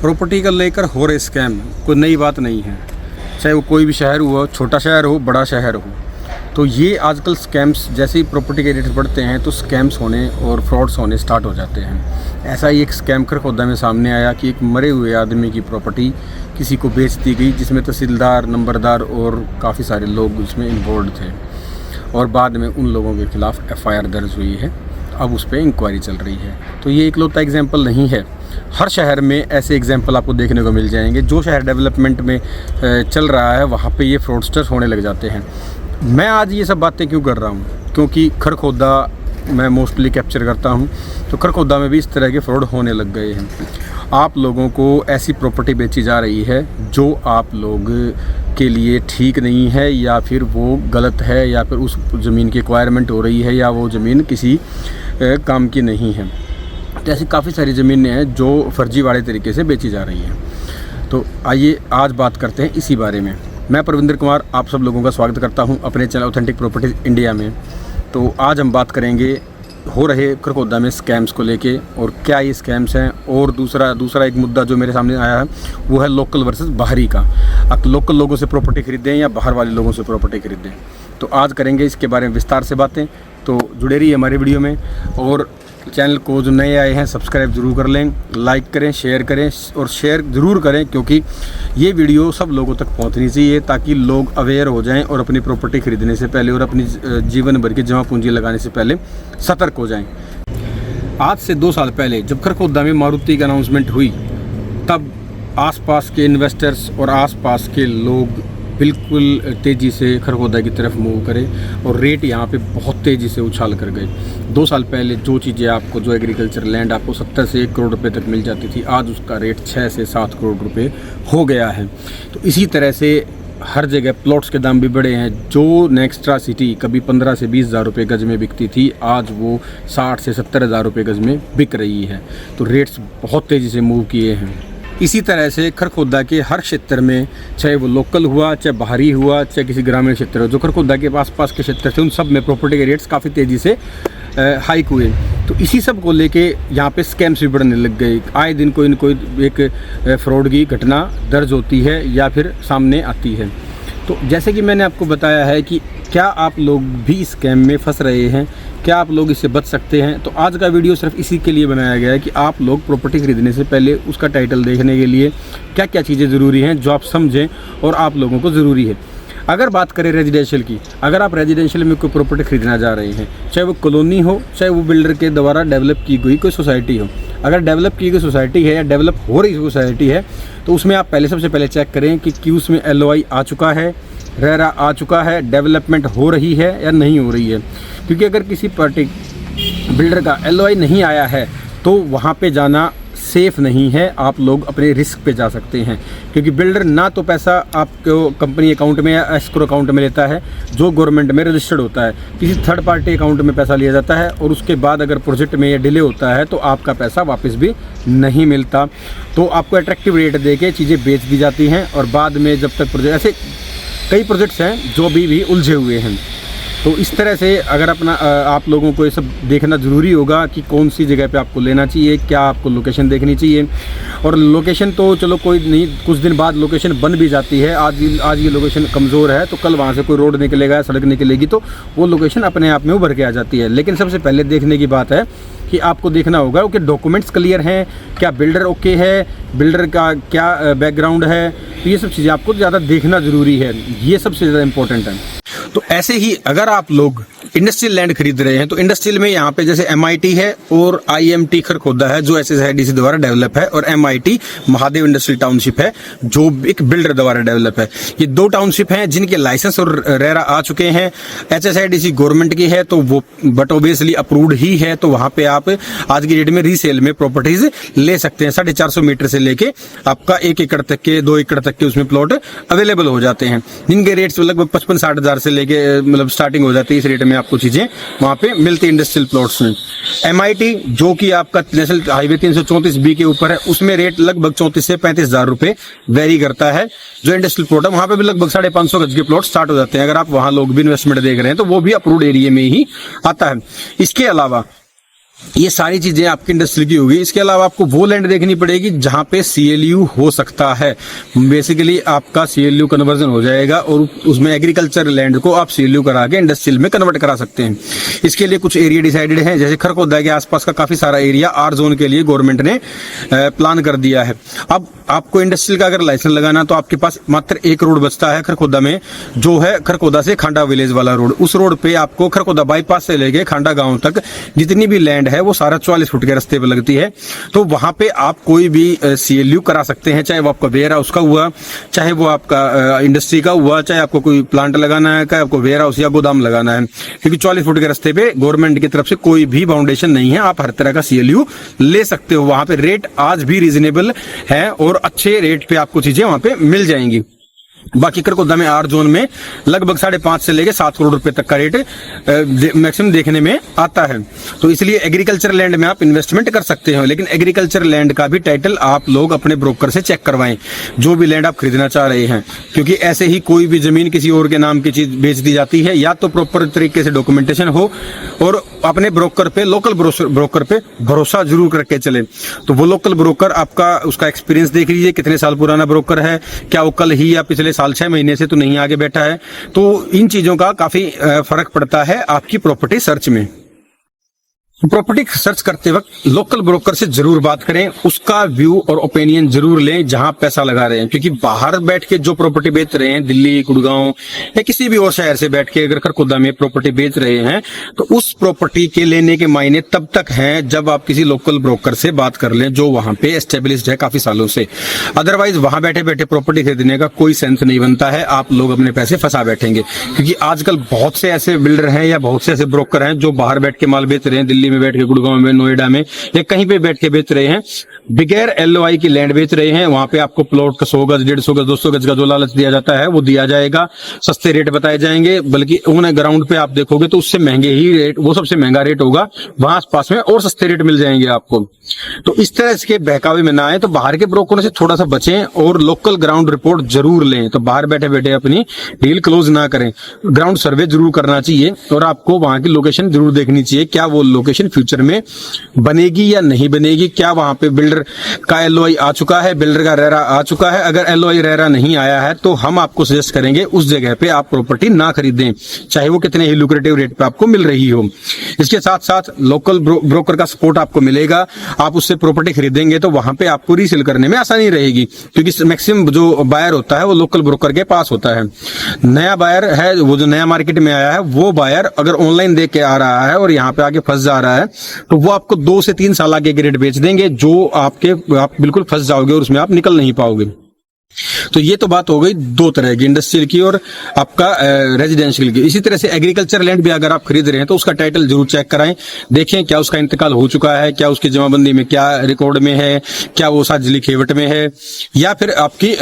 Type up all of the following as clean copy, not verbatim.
Property को लेकर हो रहे स्कैम कोई नई बात नहीं है, चाहे वो कोई भी शहर हो, छोटा शहर हो, बड़ा शहर हो। तो ये आजकल स्कैम्स जैसे ही प्रॉपर्टी के रेट्स बढ़ते हैं तो स्कैम्स होने और फ्रॉड्स होने स्टार्ट हो जाते हैं। ऐसा ही एक स्कैम खरखोदा में सामने आया कि एक मरे हुए आदमी की प्रॉपर्टी किसी को बेच दी गई, जिसमें तहसीलदार, नंबरदार और काफ़ी सारे लोग उसमें इन्वॉल्व थे और बाद में उन लोगों के खिलाफ FIR दर्ज हुई है। अब उस पर इंक्वायरी चल रही है। तो ये इकलौता एग्जाम्पल नहीं है, हर शहर में ऐसे एग्जाम्पल आपको देखने को मिल जाएंगे। जो शहर डेवलपमेंट में चल रहा है वहाँ पे ये फ्रॉडस्टर्स होने लग जाते हैं। मैं आज ये सब बातें क्यों कर रहा हूँ, क्योंकि खरखोदा मैं मोस्टली कैप्चर करता हूँ, तो खरखोदा में भी इस तरह के फ्रॉड होने लग गए हैं। आप लोगों को ऐसी प्रॉपर्टी बेची जा रही है जो आप लोग के लिए ठीक नहीं है, या फिर वो गलत है, या फिर उस ज़मीन की एक्वायरमेंट हो रही है, या वो ज़मीन किसी काम की नहीं है। तो ऐसी काफ़ी सारी ज़मीनें हैं जो फर्जीवाड़े तरीके से बेची जा रही हैं। तो आइए आज बात करते हैं इसी बारे में। मैं परविंदर कुमार आप सब लोगों का स्वागत करता हूं अपने चैनल ऑथेंटिक प्रॉपर्टीज इंडिया में। तो आज हम बात करेंगे हो रहे खरखोदा में स्कैम्स को लेके और क्या ये स्कैम्स हैं, और दूसरा एक मुद्दा जो मेरे सामने आया है वो है लोकल वर्सेस बाहरी का। आप लोकल लोगों से प्रॉपर्टी खरीदें या बाहर वाले लोगों से प्रॉपर्टी खरीदें, तो आज करेंगे इसके बारे में विस्तार से बातें। तो जुड़े रहिए हमारे वीडियो में, और चैनल को जो नए आए हैं सब्सक्राइब ज़रूर कर लें, लाइक करें, शेयर करें, और शेयर ज़रूर करें क्योंकि ये वीडियो सब लोगों तक पहुंचनी चाहिए ताकि लोग अवेयर हो जाएं और अपनी प्रॉपर्टी खरीदने से पहले और अपनी जीवन भर की जमा पूंजी लगाने से पहले सतर्क हो जाएं। आज से 2 साल पहले जब खरखोदा में मारुति की अनाउंसमेंट हुई, तब आसपास के इन्वेस्टर्स और आसपास के लोग बिल्कुल तेज़ी से खरखोदा की तरफ मूव करें और रेट यहाँ पे बहुत तेज़ी से उछाल कर गए। 2 साल पहले जो चीज़ें आपको, जो एग्रीकल्चर लैंड आपको 70 से 1 करोड़ रुपए तक मिल जाती थी, आज उसका रेट 6 से 7 करोड़ रुपए हो गया है। तो इसी तरह से हर जगह प्लॉट्स के दाम भी बढ़े हैं। जो नेक्स्ट्रा सिटी कभी 15 से 20 हज़ार रुपये गज में बिकती थी, आज वो 60 से 70 हज़ार रुपये गज में बिक रही है। तो रेट्स बहुत तेज़ी से मूव किए हैं। इसी तरह से खरखोदा के हर क्षेत्र में, चाहे वो लोकल हुआ, चाहे बाहरी हुआ, चाहे किसी ग्रामीण क्षेत्र हो, जो खरखोदा के आसपास के क्षेत्र थे, उन सब में प्रॉपर्टी के रेट्स काफ़ी तेज़ी से हाइक हुए। तो इसी सब को लेके यहाँ पे स्कैम्स भी बढ़ने लग गए। आए दिन कोई न कोई एक फ्रॉड की घटना दर्ज होती है या फिर सामने आती है। तो जैसे कि मैंने आपको बताया है कि क्या आप लोग भी स्कैम में फंस रहे हैं, क्या आप लोग इससे बच सकते हैं, तो आज का वीडियो सिर्फ इसी के लिए बनाया गया है कि आप लोग प्रॉपर्टी खरीदने से पहले उसका टाइटल देखने के लिए क्या क्या चीज़ें ज़रूरी हैं जो आप समझें और आप लोगों को ज़रूरी है। अगर बात करें रेजिडेंशियल की, अगर आप रेजिडेंशियल में कोई प्रॉपर्टी खरीदना जा रहे हैं, चाहे वो कॉलोनी हो, चाहे वो बिल्डर के द्वारा डेवलप की गई कोई सोसाइटी हो, अगर डेवलप की गई सोसाइटी है या डेवलप हो रही सोसाइटी है, तो उसमें आप सबसे पहले चेक करें कि उसमें LOI आ चुका है, रेरा आ चुका है, डेवलपमेंट हो रही है या नहीं हो रही है। क्योंकि अगर किसी पार्टी बिल्डर का LOI नहीं आया है तो वहाँ पे जाना सेफ़ नहीं है। आप लोग अपने रिस्क पे जा सकते हैं, क्योंकि बिल्डर ना तो पैसा आपको कंपनी अकाउंट में या एस्क्रो अकाउंट में लेता है जो गवर्नमेंट में रजिस्टर्ड होता है, किसी थर्ड पार्टी अकाउंट में पैसा लिया जाता है, और उसके बाद अगर प्रोजेक्ट में ये डिले होता है तो आपका पैसा वापस भी नहीं मिलता। तो आपको अट्रैक्टिव रेट दे के चीज़ें बेच दी जाती हैं, और बाद में जब तक प्रोजेक्ट, ऐसे कई प्रोजेक्ट्स हैं जो अभी भी उलझे हुए हैं। तो इस तरह से अगर आप लोगों को ये सब देखना ज़रूरी होगा कि कौन सी जगह पे आपको लेना चाहिए, क्या आपको लोकेशन देखनी चाहिए। और लोकेशन तो चलो कोई नहीं, कुछ दिन बाद लोकेशन बन भी जाती है। आज ये लोकेशन कमज़ोर है तो कल वहाँ से कोई रोड निकलेगा, सड़क निकलेगी, तो वो लोकेशन अपने आप में उभर के आ जाती है। लेकिन सबसे पहले देखने की बात है कि आपको देखना होगा कि डॉक्यूमेंट्स क्लियर हैं, क्या बिल्डर ओके है, बिल्डर का क्या बैकग्राउंड है। तो ये सब चीज़ें आपको ज़्यादा देखना ज़रूरी है, ये सबसे ज़्यादा इम्पोर्टेंट है। तो ऐसे ही अगर आप लोग इंडस्ट्रियल लैंड खरीद रहे हैं तो इंडस्ट्रियल में यहाँ पे जैसे MIT है और IMT खरखोदा है जो SSIDC द्वारा डेवलप है, और MIT महादेव इंडस्ट्रियल टाउनशिप है जो एक बिल्डर द्वारा डेवलप है। ये 2 टाउनशिप हैं जिनके लाइसेंस और रेरा आ चुके हैं। SSIDC गवर्नमेंट की है तो वो बट ओबियसली अप्रूव्ड ही है, तो वहाँ पे आप आज की डेट में रीसेल में प्रॉपर्टीज ले सकते हैं। 450 मीटर से लेके आपका 1 एकड़ तक के, 2 एकड़ तक के उसमें प्लॉट अवेलेबल हो जाते हैं, जिनके रेट्स लगभग 55-60 हज़ार से लेके मतलब स्टार्टिंग हो जाती है। इस रेट में आपको चीज़ें वहाँ पे मिलती है इंडस्ट्रियल प्लॉट्स में। MIT जो कि आपका नेशनल हाईवे 334B के ऊपर है, उसमें रेट लगभग 34 से 35 हज़ार रुपये वेरी करता है। जो इंडस्ट्रियल प्लॉट है वहाँ पे भी लगभग 550 गज के प्लॉट स्टार्ट हो जाते हैं। अगर आप वहाँ लोग भी इन्वेस्टमेंट देख रहे हैं तो वो भी अप्रूव्ड एरिया में ही आता है। इसके अलावा ये सारी चीजें आपकी इंडस्ट्री की होगी। इसके अलावा आपको वो लैंड देखनी पड़ेगी जहां पे सीएलयू हो सकता है। बेसिकली आपका सीएलयू कन्वर्जन हो जाएगा और उसमें एग्रीकल्चर लैंड को आप सीएलयू करा के इंडस्ट्रियल में कन्वर्ट करा सकते हैं। इसके लिए कुछ एरिया डिसाइडेड है, जैसे खरखोदा के आसपास का काफी सारा एरिया आर जोन के लिए गवर्नमेंट ने प्लान कर दिया है। अब आपको इंडस्ट्रियल का अगर लाइसेंस लगाना तो आपके पास मात्र एक रोड बचता है खरखोदा में, जो है खरखोदा से खांडा विलेज वाला रोड। उस रोड पे आपको खरखोदा बाईपास से लेके खांडा गांव तक जितनी भी लैंड है वो सारा 44 फुट के रास्ते पे लगती है। तो वहां पे आप कोई भी सीएलयू करा सकते हैं, चाहे वो आपका वेयर हाउस का हुआ, चाहे वो आपका इंडस्ट्री का हुआ, चाहे आपको कोई प्लांट लगाना है, चाहे आपको वेयर हाउस या गोदाम लगाना है। क्योंकि 44 फुट के रास्ते पे गवर्नमेंट की तरफ से कोई भी बाउंडेशन नहीं है, आप हर तरह का सीएलयू ले सकते हो। वहां पे रेट आज भी रीजनेबल है और अच्छे रेट पे आपको चीजें वहां पे मिल जाएंगी। बाकी खरखोदा में आर जोन में लगभग 5.5 से लेके 7 करोड़ रुपए तक का रेट मैक्सिमम देखने में आता है। तो इसलिए एग्रीकल्चर लैंड में आप इन्वेस्टमेंट कर सकते हो, लेकिन एग्रीकल्चर लैंड का भी टाइटल आप लोग अपने ब्रोकर से चेक करवाएं, जो भी लैंड आप खरीदना चाह रहे हैं। क्योंकि ऐसे ही कोई भी जमीन किसी और के नाम की चीज बेच दी जाती है, या तो प्रॉपर तरीके से डॉक्यूमेंटेशन हो और अपने ब्रोकर पे, लोकल ब्रोकर पे भरोसा जरूर करके चले। तो वो लोकल ब्रोकर आपका उसका एक्सपीरियंस देख लीजिए, कितने साल पुराना ब्रोकर है, क्या वो कल ही या पिछले साल 6 महीने से तो नहीं आगे बैठा है। तो इन चीजों का काफी फर्क पड़ता है आपकी प्रॉपर्टी सर्च में। प्रॉपर्टी सर्च करते वक्त लोकल ब्रोकर से जरूर बात करें, उसका व्यू और ओपिनियन जरूर लें जहां पैसा लगा रहे हैं। क्योंकि बाहर बैठ के जो प्रॉपर्टी बेच रहे हैं, दिल्ली, गुड़गांव या किसी भी और शहर से बैठ के अगर खरखोदा में प्रॉपर्टी बेच रहे हैं, तो उस प्रॉपर्टी के लेने के मायने तब तक हैं जब आप किसी लोकल ब्रोकर से बात कर लें जो वहां पे एस्टेब्लिश्ड है काफी सालों से। अदरवाइज वहां बैठे बैठे प्रॉपर्टी खरीदने का कोई सेंस नहीं बनता है, आप लोग अपने पैसे फंसा बैठेंगे। क्योंकि आजकल बहुत से ऐसे बिल्डर हैं या बहुत से ऐसे ब्रोकर हैं जो बाहर बैठ के माल बेच रहे हैं, दिल्ली में बैठ के, गुड़गांव में, नोएडा में या कहीं पे बैठ के बेच रहे हैं, बगैर एलओआई की लैंड बेच रहे हैं। वहां पे आपको प्लॉट का 100 गज, 150 गज, 200 गज का जो लालच दिया जाता है वो दिया जाएगा, सस्ते रेट बताए जाएंगे। बल्कि उन्हें ग्राउंड पे आप देखोगे तो उससे महंगे ही रेट, वो सबसे महंगा रेट होगा, वहां आसपास में और सस्ते रेट मिल जाएंगे आपको। तो इस तरह के बहकावे में ना आए, तो बाहर के ब्रोकरों से थोड़ा सा बचें और लोकल ग्राउंड रिपोर्ट जरूर लें। तो बाहर बैठे बैठे अपनी डील क्लोज ना करें, ग्राउंड सर्वे जरूर करना चाहिए और आपको वहां की लोकेशन जरूर देखनी चाहिए, क्या वो लोकेशन फ्यूचर में बनेगी या नहीं बनेगी, क्या वहां पे बिल्डर का एलओआई आ चुका है, बिल्डर का रेरा आ चुका है। अगर एलओआई रेरा नहीं आया है तो हम आपको सजेस्ट करेंगे उस जगह पे आप प्रॉपर्टी ना खरीदें, चाहे वो कितने ही लुक्रेटिव रेट पे आपको मिल रही हो। इसके साथ साथ लोकल ब्रोकर का सपोर्ट आपको मिलेगा, आप उससे प्रॉपर्टी खरीदेंगे तो वहां पे आपको रीसेल करने में आसानी रहेगी। क्योंकि मैक्सिमम जो बायर होता है वो लोकल ब्रोकर के पास होता है। नया बायर है, वो जो नया मार्केट में आया है, वो बायर अगर ऑनलाइन देख के आ रहा है और यहाँ पे आके फंस जा रहा है, तो वो आपको 2 से 3 साल आगे रेट बेच देंगे, जो आप बिल्कुल फंस जाओगे और उसमें आप निकल नहीं पाओगे। तो ये तो बात हो गई 2 तरह की, इंडस्ट्रियल की और आपका रेजिडेंशियल की। इसी तरह से एग्रीकल्चर लैंड भी अगर आप खरीद रहे हैं तो उसका टाइटल जरूर चेक कराएं, देखें क्या उसका इंतकाल हो चुका है, क्या उसकी जमाबंदी में क्या रिकॉर्ड में है, क्या वो साजिली खेवट में है, या फिर आपकी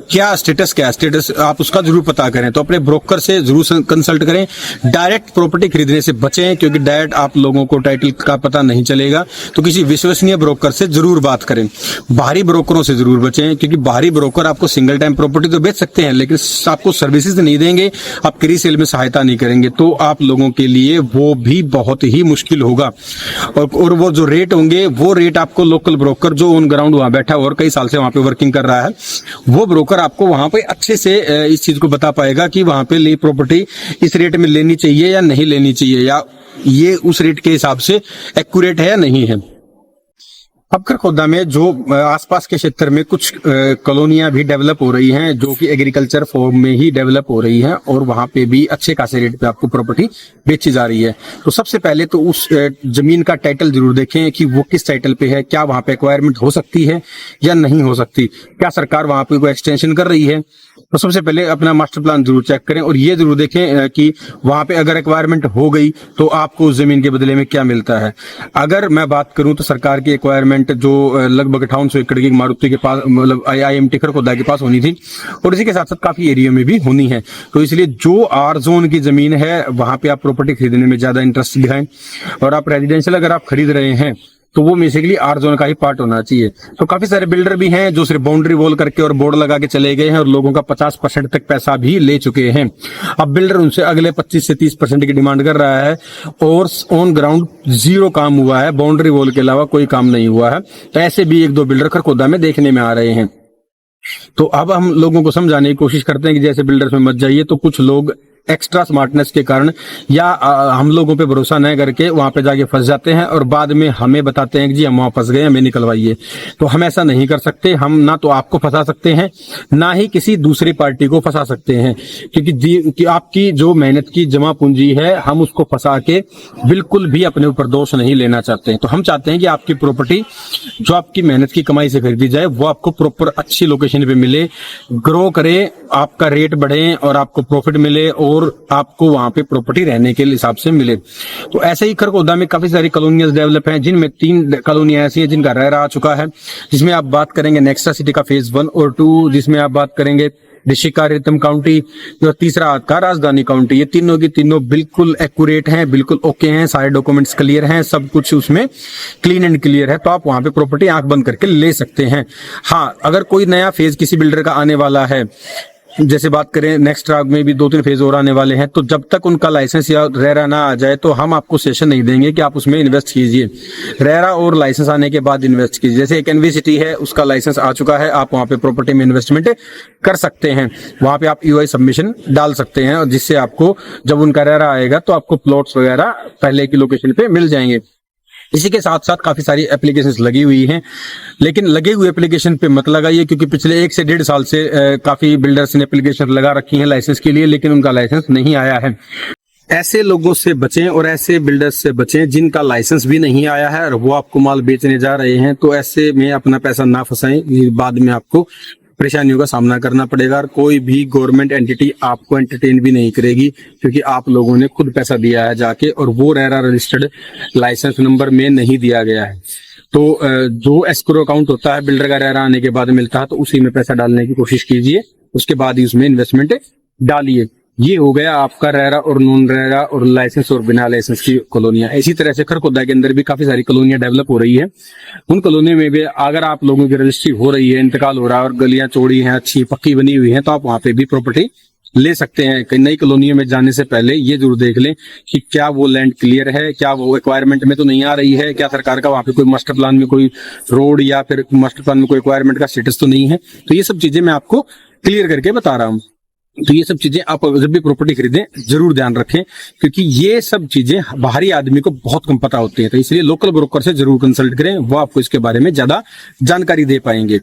क्या स्टेटस आप उसका जरूर पता करें। तो अपने ब्रोकर से जरूर कंसल्ट करें, डायरेक्ट प्रॉपर्टी खरीदने से बचें, क्योंकि डायरेक्ट आप लोगों को टाइटल का पता नहीं चलेगा। तो किसी विश्वसनीय ब्रोकर से जरूर बात करें। बाहरी ब्रोकरों से जरूर बचें, क्योंकि बाहरी ब्रोकर आपको सिंगल टाइम प्रॉपर्टी तो बेच सकते हैं लेकिन आपको सर्विसेज नहीं देंगे, आपकी रीसेल में सहायता नहीं करेंगे, तो आप लोगों के लिए वो भी बहुत ही मुश्किल होगा। और वो जो रेट होंगे वो रेट आपको लोकल ब्रोकर जो ऑन ग्राउंड वहां बैठा और कई साल से वहां पे वर्किंग कर रहा है, वो ब्रोकर आपको वहां पे अच्छे से इस चीज को बता पाएगा कि वहां पे ली प्रॉपर्टी इस रेट में लेनी चाहिए या नहीं लेनी चाहिए, या ये उस रेट के हिसाब से एक्यूरेट है या नहीं है। अब खरखोदा में जो आसपास के क्षेत्र में कुछ कॉलोनियां भी डेवलप हो रही हैं जो कि एग्रीकल्चर फॉर्म में ही डेवलप हो रही हैं और वहां पे भी अच्छे खासे रेट पे आपको प्रॉपर्टी बेची जा रही है। तो सबसे पहले तो उस जमीन का टाइटल जरूर देखें कि वो किस टाइटल पे है, क्या वहां पे एक्वायरमेंट हो सकती है या नहीं हो सकती, क्या सरकार वहां पे कोई एक्सटेंशन कर रही है। तो सबसे पहले अपना मास्टर प्लान जरूर चेक करें और ये जरूर देखें कि वहां पे अगर एक्वायरमेंट हो गई तो आपको उस जमीन के बदले में क्या मिलता है। अगर मैं बात करूं तो सरकार की एक्वायरमेंट जो लगभग 5800 एकड़ की मारुति के पास, मतलब IIMT खरखोदा के पास होनी थी और इसी के साथ साथ काफी एरिया में भी होनी है। तो इसलिए जो आर जोन की जमीन है वहां पे आप प्रॉपर्टी खरीदने में ज्यादा इंटरेस्ट दिखाएं। और आप रेजिडेंशियल अगर आप खरीद रहे हैं तो वो बेसिकली आर जोन का ही पार्ट होना चाहिए। तो काफी सारे बिल्डर भी हैं जो सिर्फ बाउंड्री वॉल करके और बोर्ड लगा के चले गए हैं और लोगों का 50% तक पैसा भी ले चुके हैं। अब बिल्डर उनसे अगले 25 से 30% की डिमांड कर रहा है और ऑन ग्राउंड जीरो काम हुआ है, बाउंड्री वॉल के अलावा कोई काम नहीं हुआ है। तो ऐसे भी 1-2 बिल्डर खरखोदा में देखने में आ रहे हैं। तो अब हम लोगों को समझाने की कोशिश करते हैं कि जैसे बिल्डर्स में मत जाइए। तो कुछ लोग एक्स्ट्रा स्मार्टनेस के कारण या हम लोगों पे भरोसा न करके वहां पे जाके फंस जाते हैं और बाद में हमें बताते हैं कि जी हम वहां फंस गए, हमें निकलवाइए। तो हम ऐसा नहीं कर सकते। हम ना तो आपको फंसा सकते हैं, ना ही किसी दूसरी पार्टी को फंसा सकते हैं, क्योंकि आपकी जो मेहनत की जमा पूंजी है हम उसको फंसा के बिल्कुल भी अपने ऊपर दोष नहीं लेना चाहते हैं। तो हम चाहते हैं कि आपकी प्रॉपर्टी जो आपकी मेहनत की कमाई से खरीदी जाए वो आपको प्रॉपर अच्छी लोकेशन पे मिले, ग्रो करे, आपका रेट बढ़े और आपको प्रॉफिट मिले और आपको वहां पे प्रॉपर्टी रहने के हिसाब से मिले। तो ऐसे ही खरखोदा में काफी सारी कॉलोनियां डेवलप हैं, जिनमें 3 कॉलोनियां ऐसी हैं जिनका रेरा आ चुका है, जिसमें आप बात करेंगे नेक्स्टा सिटी का फेज 1 और 2, जिसमें आप बात करेंगे ऋषिका रितम काउंटी, जो तीसरा आपका राजधानी काउंटी। ये तीनों की तीनों बिल्कुल एक्यूरेट हैं, बिल्कुल ओके हैं, सारे डॉक्यूमेंट्स क्लियर हैं, सब कुछ उसमें क्लीन एंड क्लियर है। तो आप वहां पे प्रॉपर्टी आंख बंद करके ले सकते हैं। हाँ, अगर कोई नया फेज किसी बिल्डर का आने वाला है, जैसे बात करें नेक्स्ट राग में भी 2-3 फेज और आने वाले हैं, तो जब तक उनका लाइसेंस या रेरा ना आ जाए तो हम आपको सेशन नहीं देंगे कि आप उसमें इन्वेस्ट कीजिए। रेरा और लाइसेंस आने के बाद इन्वेस्ट कीजिए। जैसे एक एनवी सिटी है, उसका लाइसेंस आ चुका है, आप वहां पे प्रॉपर्टी में इन्वेस्टमेंट कर सकते हैं। वहां पे आप यूआई सबमिशन डाल सकते हैं और जिससे आपको जब उनका रेरा आएगा तो आपको प्लॉट्स वगैरह पहले की लोकेशन पे मिल जाएंगे। इसी के साथ साथ काफी सारी एप्लीकेशंस लगी हुई हैं, लेकिन लगे हुए एप्लीकेशन पे मत लगाइए, क्योंकि पिछले 1 से 1.5 साल से काफी बिल्डर्स ने एप्लीकेशन लगा रखी है लाइसेंस के लिए, लेकिन उनका लाइसेंस नहीं आया है। ऐसे लोगों से बचें और ऐसे बिल्डर्स से बचें जिनका लाइसेंस भी नहीं आया है और वो आपको माल बेचने जा रहे हैं। तो ऐसे में अपना पैसा ना फंसाएं, बाद में आपको परेशानियों का सामना करना पड़ेगा। और कोई भी गवर्नमेंट एंटिटी आपको एंटरटेन भी नहीं करेगी, क्योंकि आप लोगों ने खुद पैसा दिया है जाके और वो रेरा रजिस्टर्ड लाइसेंस नंबर में नहीं दिया गया है। तो जो एस्क्रो अकाउंट होता है बिल्डर का रेरा आने के बाद मिलता है, तो उसी में पैसा डालने की कोशिश कीजिए, उसके बाद ही उसमें इन्वेस्टमेंट डालिए। ये हो गया आपका रेरा और नॉन रेरा और लाइसेंस और बिना लाइसेंस की कॉलोनियां। इसी तरह से खरखोदा के अंदर भी काफी सारी कॉलोनियां डेवलप हो रही है। उन कॉलोनियों में भी अगर आप लोगों की रजिस्ट्री हो रही है, इंतकाल हो रहा है और गलियां चौड़ी हैं, अच्छी पक्की बनी हुई हैं, तो आप वहां पे भी प्रॉपर्टी ले सकते हैं। कई नई कॉलोनियों में जाने से पहले ये जरूर देख लें कि क्या वो लैंड क्लियर है, क्या वो एक्वायरमेंट में तो नहीं आ रही है, क्या सरकार का वहां पे कोई मास्टर प्लान में कोई रोड या फिर मास्टर प्लान में कोई एक्वायरमेंट का स्टेटस तो नहीं है। तो ये सब चीजें मैं आपको क्लियर करके बता रहा हूँ। तो ये सब चीजें आप जब भी प्रॉपर्टी खरीदें जरूर ध्यान रखें, क्योंकि ये सब चीजें बाहरी आदमी को बहुत कम पता होती है। तो इसलिए लोकल ब्रोकर से जरूर कंसल्ट करें, वो आपको इसके बारे में ज्यादा जानकारी दे पाएंगे।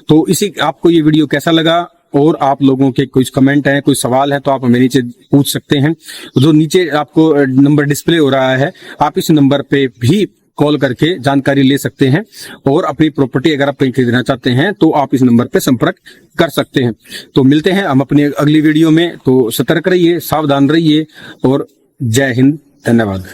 तो इसी आपको ये वीडियो कैसा लगा और आप लोगों के कुछ कमेंट हैं, कोई सवाल है, तो आप हमें नीचे पूछ सकते हैं। जो नीचे आपको नंबर डिस्प्ले हो रहा है, आप इस नंबर पे भी कॉल करके जानकारी ले सकते हैं और अपनी प्रॉपर्टी अगर आप कहीं खरीदना चाहते हैं तो आप इस नंबर पे संपर्क कर सकते हैं। तो मिलते हैं हम अपनी अगली वीडियो में। तो सतर्क रहिए, सावधान रहिए और जय हिंद, धन्यवाद।